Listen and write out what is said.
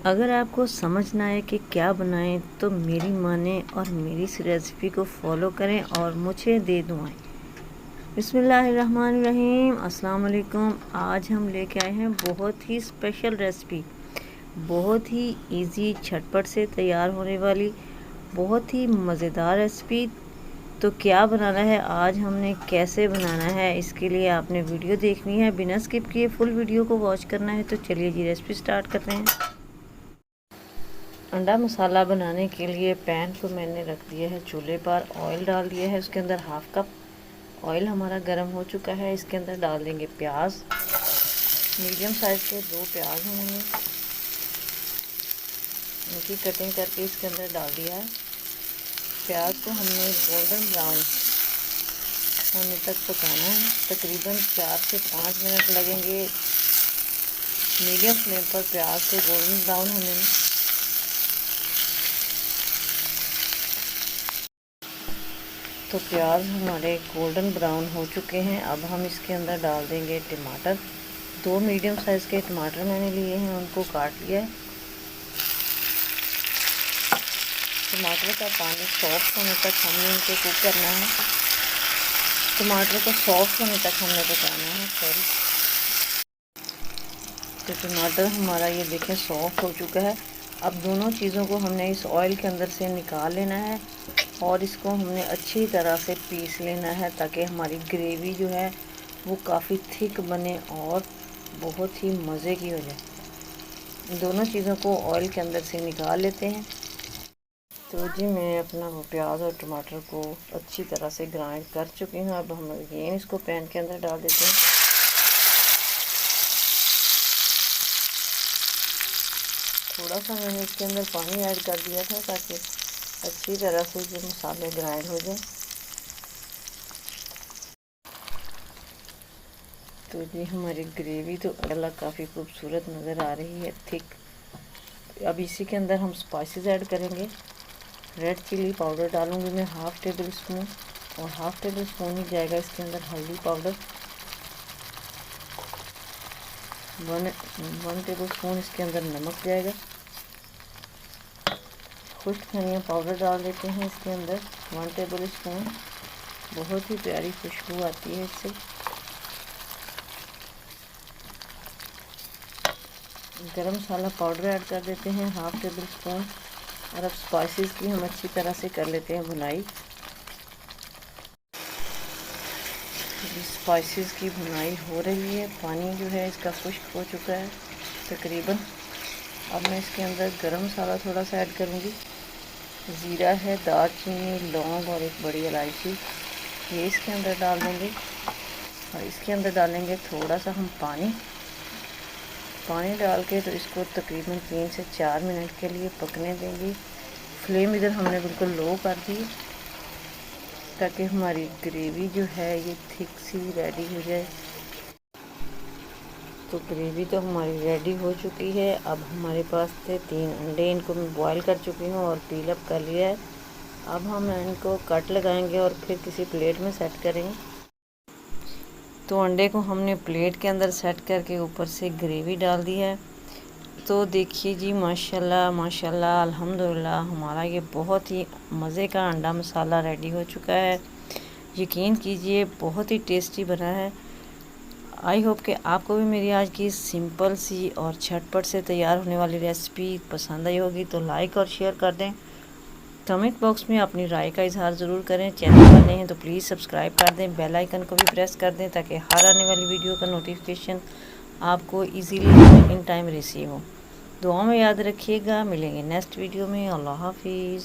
अगर आपको समझ ना आए कि क्या बनाएं तो मेरी माने और मेरी इस रेसिपी को फॉलो करें और मुझे दे दुआएं। बिस्मिल्लाहिर्रहमानिर्रहीम, अस्सलाम वालेकुम। आज हम लेके आए हैं बहुत ही स्पेशल रेसिपी, बहुत ही इजी, झटपट से तैयार होने वाली बहुत ही मज़ेदार रेसिपी। तो क्या बनाना है आज, हमने कैसे बनाना है, इसके लिए आपने वीडियो देखनी है, बिना स्किप किए फुल वीडियो को वॉच करना है। तो चलिए जी रेसिपी स्टार्ट करते हैं। अंडा मसाला बनाने के लिए पैन को मैंने रख दिया है चूल्हे पर, ऑयल डाल दिया है, उसके अंदर हाफ कप ऑयल हमारा गर्म हो चुका है। इसके अंदर डाल देंगे प्याज, मीडियम साइज़ के 2 प्याज हैं, मैंने उनकी कटिंग करके इसके अंदर डाल दिया है। प्याज को हमने गोल्डन ब्राउन होने तक पकाना है, तकरीबन 4 से 5 मिनट लगेंगे मीडियम फ्लेम पर प्याज को गोल्डन ब्राउन होने में। तो प्याज हमारे गोल्डन ब्राउन हो चुके हैं। अब हम इसके अंदर डाल देंगे टमाटर। 2 मीडियम साइज़ के टमाटर मैंने लिए हैं, उनको काट लिया है। टमाटर का पानी सॉफ्ट होने तक हमने इनको कुक करना है। टमाटर को सॉफ्ट होने तक हमने पकाना है। तो टमाटर हमारा ये देखें सॉफ्ट हो चुका है। अब दोनों चीज़ों को हमने इस ऑयल के अंदर से निकाल लेना है और इसको हमने अच्छी तरह से पीस लेना है, ताकि हमारी ग्रेवी जो है वो काफ़ी थिक बने और बहुत ही मज़े की हो जाए। दोनों चीज़ों को ऑयल के अंदर से निकाल लेते हैं। तो जी मैं अपना वो प्याज और टमाटर को अच्छी तरह से ग्राइंड कर चुकी हूँ। अब हम अगेन इसको पैन के अंदर डाल देते हैं। थोड़ा सा मैंने इसके अंदर पानी ऐड कर दिया था ताकि अच्छी तरह से जो मसाले ग्राइंड हो जाए। तो जी हमारी ग्रेवी तो अलग काफ़ी खूबसूरत नज़र आ रही है, थिक। अब इसी के अंदर हम स्पाइसेस ऐड करेंगे। रेड चिली पाउडर डालूंगी मैं हाफ़ टेबल स्पून, और हाफ़ टेबल स्पून ही जाएगा इसके अंदर हल्दी पाउडर। 1 टेबल स्पून इसके अंदर नमक जाएगा। खुश्क धनिया पाउडर डाल देते हैं इसके अंदर 1 टेबल स्पून। बहुत ही प्यारी खुशबू आती है इससे। गरम मसाला पाउडर ऐड कर देते हैं हाफ़ टेबल स्पून। और अब स्पाइसेस की हम अच्छी तरह से कर लेते हैं भुनाई। स्पाइसेस की भुनाई हो रही है, पानी जो है इसका खुश्क हो चुका है तकरीबन। अब मैं इसके अंदर गरम मसाला थोड़ा सा ऐड करूँगी। ज़ीरा है, दालचीनी, लौंग और एक बड़ी इलायची, ये इसके अंदर डाल देंगे। और इसके अंदर डालेंगे थोड़ा सा हम पानी डाल के, तो इसको तकरीबन 3 से 4 मिनट के लिए पकने देंगे। फ्लेम इधर हमने बिल्कुल लो कर दी, ताकि हमारी ग्रेवी जो है ये थिक सी रेडी हो जाए। तो ग्रेवी तो हमारी रेडी हो चुकी है। अब हमारे पास थे 3 अंडे, इनको मैं बॉईल कर चुकी हूँ और पील अप कर लिया है। अब हम इनको कट लगाएंगे और फिर किसी प्लेट में सेट करेंगे। तो अंडे को हमने प्लेट के अंदर सेट करके ऊपर से ग्रेवी डाल दी है। तो देखिए जी माशाल्लाह माशाल्लाह अल्हम्दुलिल्लाह, हमारा ये बहुत ही मज़े का अंडा मसाला रेडी हो चुका है। यकीन कीजिए बहुत ही टेस्टी बना है। आई होप कि आपको भी मेरी आज की सिंपल सी और झटपट से तैयार होने वाली रेसिपी पसंद आई होगी। तो लाइक और शेयर कर दें। कमेंट बॉक्स में अपनी राय का इजहार ज़रूर करें। चैनल पर नए हैं तो प्लीज़ सब्सक्राइब कर दें, बेल आइकन को भी प्रेस कर दें, ताकि हर आने वाली वीडियो का नोटिफिकेशन आपको इजीली इन टाइम रिसीव हो। दुआ में याद रखिएगा। मिलेंगे नेक्स्ट वीडियो में। अल्लाह हाफिज़।